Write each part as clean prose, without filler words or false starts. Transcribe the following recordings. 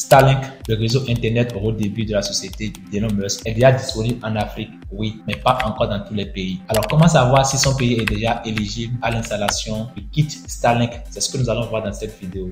Starlink, le réseau Internet au début de la société d'Elon Musk, est déjà disponible en Afrique, oui, mais pas encore dans tous les pays. Alors, comment savoir si son pays est déjà éligible à l'installation du kit Starlink? C'est ce que nous allons voir dans cette vidéo.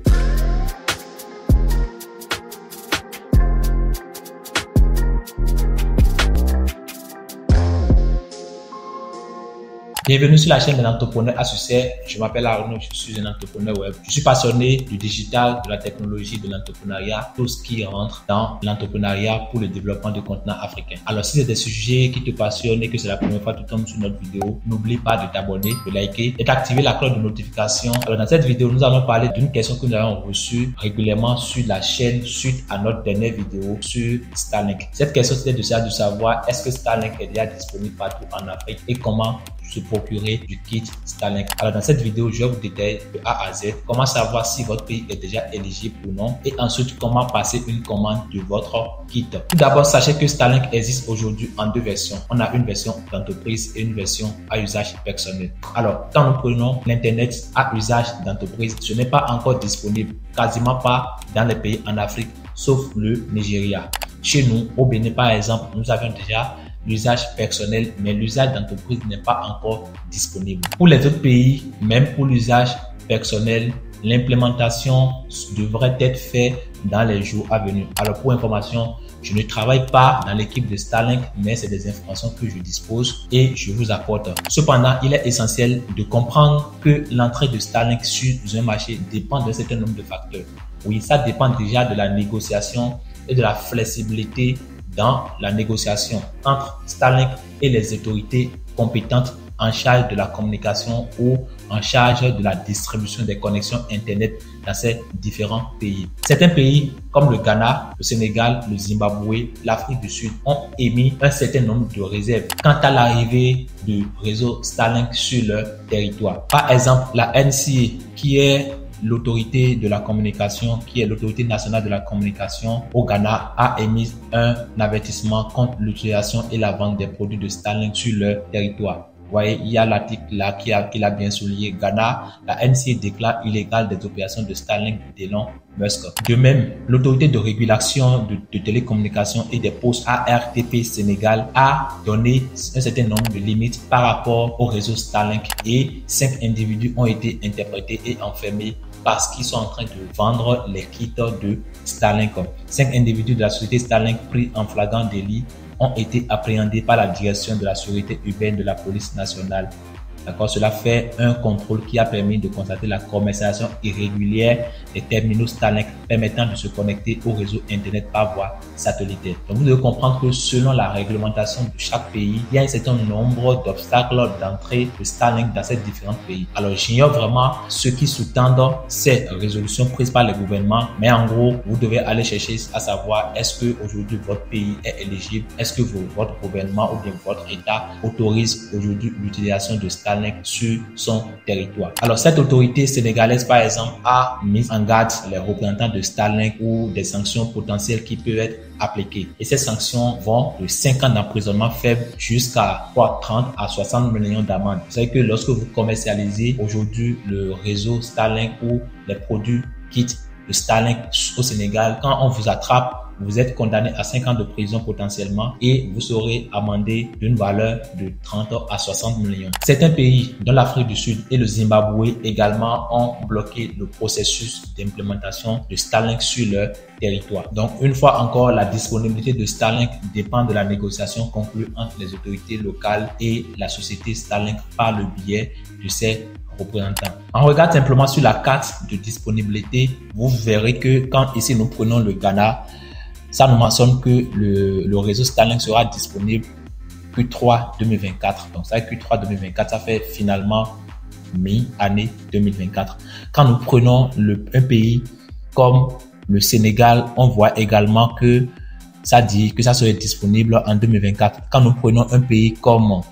Bienvenue sur la chaîne de l'entrepreneur à succès. Je m'appelle Arnaud, je suis un entrepreneur web. Je suis passionné du digital, de la technologie, de l'entrepreneuriat, tout ce qui rentre dans l'entrepreneuriat pour le développement du continent africain. Alors, si c'est des sujets qui te passionnent et que c'est la première fois que tu tombes sur notre vidéo, n'oublie pas de t'abonner, de liker et d'activer la cloche de notification. Alors, dans cette vidéo, nous allons parler d'une question que nous avons reçue régulièrement sur la chaîne suite à notre dernière vidéo sur Starlink. Cette question, c'était de savoir est-ce que Starlink est déjà disponible partout en Afrique et comment se procurer du kit Starlink. Alors dans cette vidéo, je vais vous détailler de A à Z comment savoir si votre pays est déjà éligible ou non et ensuite comment passer une commande de votre kit. Tout d'abord, sachez que Starlink existe aujourd'hui en deux versions. On a une version d'entreprise et une version à usage personnel. Alors quand nous prenons l'internet à usage d'entreprise, ce n'est pas encore disponible, quasiment pas dans les pays en Afrique sauf le Nigeria. Chez nous, au Bénin par exemple, nous avions déjà l'usage personnel, mais l'usage d'entreprise n'est pas encore disponible. Pour les autres pays, même pour l'usage personnel, l'implémentation devrait être faite dans les jours à venir. Alors pour information, je ne travaille pas dans l'équipe de Starlink, mais c'est des informations que je dispose et je vous apporte. Cependant, il est essentiel de comprendre que l'entrée de Starlink sur un marché dépend d'un certain nombre de facteurs. Oui, ça dépend déjà de la négociation et de la flexibilité dans la négociation entre Starlink et les autorités compétentes en charge de la communication ou en charge de la distribution des connexions Internet dans ces différents pays. Certains pays comme le Ghana, le Sénégal, le Zimbabwe, l'Afrique du Sud ont émis un certain nombre de réserves quant à l'arrivée du réseau Starlink sur leur territoire. Par exemple, la NCA qui est l'autorité de la communication, qui est l'autorité nationale de la communication au Ghana, a émis un avertissement contre l'utilisation et la vente des produits de Starlink sur leur territoire. Vous voyez, il y a l'article là qui l'a bien souligné. Ghana, la NCA déclare illégale des opérations de Starlink d'Elon Musk. De même, l'autorité de régulation de télécommunications et des postes ARTP Sénégal a donné un certain nombre de limites par rapport au réseau Starlink et 5 individus ont été interprétés et enfermés parce qu'ils sont en train de vendre les kits de Starlink. 5 individus de la société Starlink pris en flagrant délit ont été appréhendés par la direction de la sécurité urbaine de la police nationale. D'accord, cela fait un contrôle qui a permis de constater la commercialisation irrégulière des terminaux Starlink permettant de se connecter au réseau Internet par voie satellitaire. Donc, vous devez comprendre que selon la réglementation de chaque pays, il y a un certain nombre d'obstacles d'entrée de Starlink dans ces différents pays. Alors, j'ignore vraiment ce qui sous-tendent ces résolutions prises par les gouvernements, mais en gros, vous devez aller chercher à savoir est-ce que aujourd'hui votre pays est éligible, est-ce que votre gouvernement ou bien votre État autorise aujourd'hui l'utilisation de Starlink sur son territoire. Alors, cette autorité sénégalaise, par exemple, a mis en garde les représentants de Starlink ou des sanctions potentielles qui peuvent être appliquées. Et ces sanctions vont de 5 ans d'emprisonnement faible jusqu'à 30 à 60 millions d'amendes. Vous savez que lorsque vous commercialisez aujourd'hui le réseau Starlink ou les produits kits de Starlink au Sénégal, quand on vous attrape, vous êtes condamné à 5 ans de prison potentiellement et vous serez amendé d'une valeur de 30 à 60 millions. Certains pays, dont l'Afrique du Sud et le Zimbabwe également, ont bloqué le processus d'implémentation de Starlink sur leur territoire. Donc, une fois encore, la disponibilité de Starlink dépend de la négociation conclue entre les autorités locales et la société Starlink par le biais de ses représentants. On regarde simplement sur la carte de disponibilité, vous verrez que quand ici nous prenons le Ghana, ça nous mentionne que le réseau Starlink sera disponible Q3 2024. Donc, ça Q3 2024, ça fait finalement mi-année 2024. Quand nous prenons un pays comme le Sénégal, on voit également que ça dit que ça serait disponible en 2024. Quand nous prenons un pays comme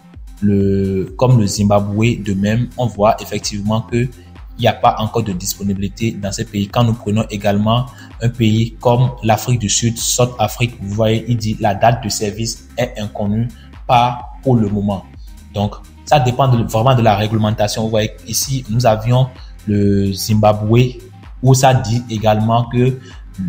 le Zimbabwe, de même, on voit effectivement que il n'y a pas encore de disponibilité dans ces pays. Quand nous prenons également un pays comme l'Afrique du Sud, South Afrique, vous voyez, il dit la date de service est inconnue, pas pour le moment. Donc, ça dépend vraiment de la réglementation. Vous voyez, ici, nous avions le Zimbabwe où ça dit également que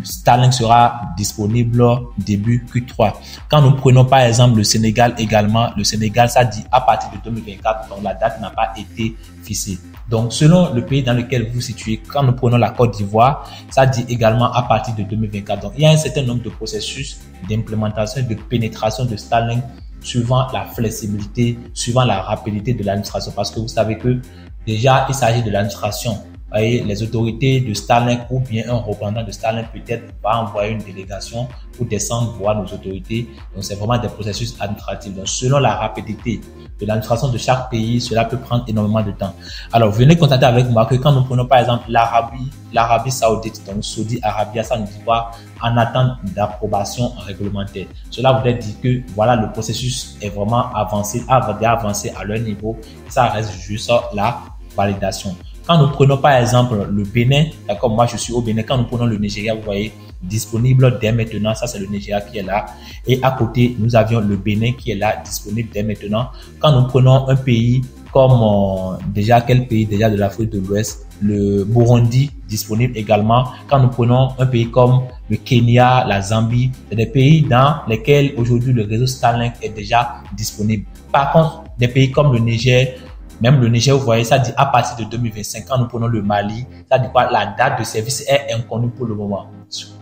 Starlink sera disponible début Q3. Quand nous prenons par exemple le Sénégal également, le Sénégal, ça dit à partir de 2024, donc la date n'a pas été fixée. Donc, selon le pays dans lequel vous vous situez, quand nous prenons la Côte d'Ivoire, ça dit également à partir de 2024. Donc, il y a un certain nombre de processus d'implémentation, de pénétration de Starlink suivant la flexibilité, suivant la rapidité de l'administration. Parce que vous savez que déjà, il s'agit de l'administration. Les autorités de Starlink ou bien un représentant de Starlink peut-être va envoyer une délégation pour descendre voir nos autorités. Donc, c'est vraiment des processus administratifs. Donc, selon la rapidité de l'administration de chaque pays, cela peut prendre énormément de temps. Alors, venez constater avec moi que quand nous prenons par exemple l'Arabie Saoudite, donc Saudi Arabia, ça nous dit quoi? En attente d'approbation réglementaire. Cela voudrait dire que voilà, le processus est vraiment avancé, à leur niveau. Ça reste juste la validation. Quand nous prenons par exemple le Bénin, d'accord, moi je suis au Bénin, quand nous prenons le Nigeria, vous voyez, disponible dès maintenant, ça c'est le Nigeria qui est là. Et à côté, nous avions le Bénin qui est là, disponible dès maintenant. Quand nous prenons un pays comme quel pays déjà de l'Afrique de l'Ouest, le Burundi, disponible également. Quand nous prenons un pays comme le Kenya, la Zambie, c'est des pays dans lesquels aujourd'hui le réseau Starlink est déjà disponible. Par contre, des pays comme le Niger, même le Niger, vous voyez, ça dit à partir de 2025. Quand nous prenons le Mali, ça dit quoi? La date de service est inconnue pour le moment.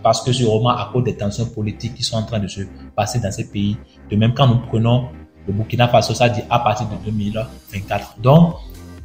Parce que sûrement à cause des tensions politiques qui sont en train de se passer dans ces pays. De même, quand nous prenons le Burkina Faso, ça dit à partir de 2024. Donc,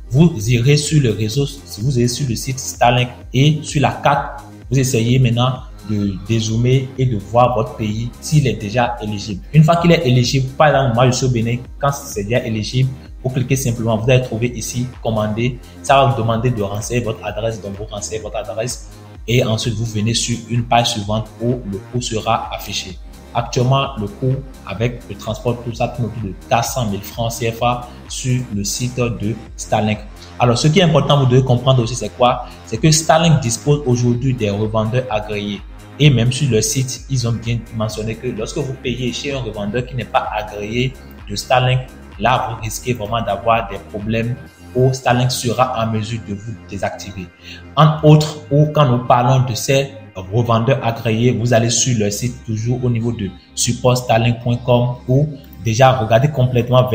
vous irez sur le réseau, si vous allez sur le site Starlink et sur la carte, vous essayez maintenant de dézoomer et de voir votre pays s'il est déjà éligible. Une fois qu'il est éligible, par exemple, moi je suis au Bénin, quand c'est déjà éligible, vous cliquez simplement, vous allez trouver ici commander. Ça va vous demander de renseigner votre adresse, donc vous renseignez votre adresse et ensuite vous venez sur une page suivante où le coût sera affiché. Actuellement, le coût avec le transport, tout ça tourne autour de 400 000 francs CFA sur le site de Starlink. Alors, ce qui est important, vous devez comprendre aussi, c'est quoi? C'est que Starlink dispose aujourd'hui des revendeurs agréés. Et même sur le site, ils ont bien mentionné que lorsque vous payez chez un revendeur qui n'est pas agréé de Starlink, là, vous risquez vraiment d'avoir des problèmes où Starlink sera en mesure de vous désactiver. Entre autres, ou quand nous parlons de ces revendeurs agréés, vous allez sur le site toujours au niveau de supportstarlink.com ou déjà regardez complètement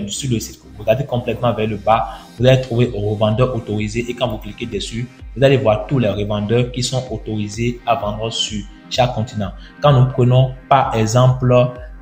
sur le site, regardez complètement vers le bas, vous allez trouver revendeurs autorisés et quand vous cliquez dessus, vous allez voir tous les revendeurs qui sont autorisés à vendre sur chaque continent. Quand nous prenons par exemple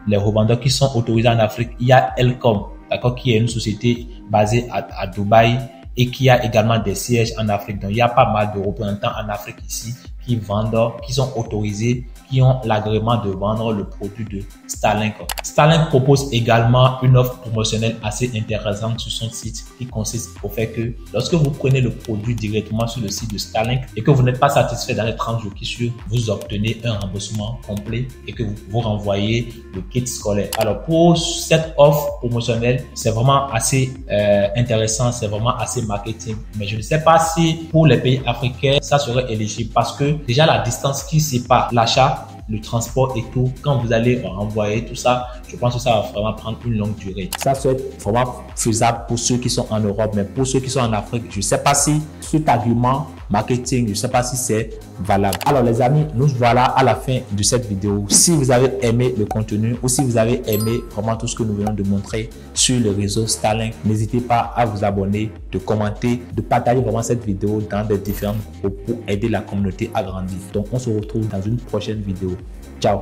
les revendeurs qui sont autorisés en Afrique, il y a Elcom, d'accord, qui est une société basée à Dubaï et qui a également des sièges en Afrique. Donc, il y a pas mal de représentants en Afrique ici qui vendent, qui sont autorisés, qui ont l'agrément de vendre le produit de Starlink. Starlink propose également une offre promotionnelle assez intéressante sur son site qui consiste au fait que lorsque vous prenez le produit directement sur le site de Starlink et que vous n'êtes pas satisfait dans les 30 jours qui suivent, vous obtenez un remboursement complet et que vous renvoyez le kit scolaire. Alors, pour cette offre promotionnelle, c'est vraiment assez intéressant, c'est vraiment assez marketing. Mais je ne sais pas si pour les pays africains, ça serait éligible parce que déjà la distance qui sépare l'achat, le transport et tout, quand vous allez envoyer tout ça, je pense que ça va vraiment prendre une longue durée. Ça serait vraiment faisable pour ceux qui sont en Europe, mais pour ceux qui sont en Afrique, je ne sais pas si cet argument marketing, je ne sais pas si c'est valable. Alors les amis, nous voilà à la fin de cette vidéo. Si vous avez aimé le contenu ou si vous avez aimé vraiment tout ce que nous venons de montrer sur le réseau Starlink, n'hésitez pas à vous abonner, de commenter, de partager vraiment cette vidéo dans des différents groupes pour aider la communauté à grandir. Donc on se retrouve dans une prochaine vidéo. Ciao.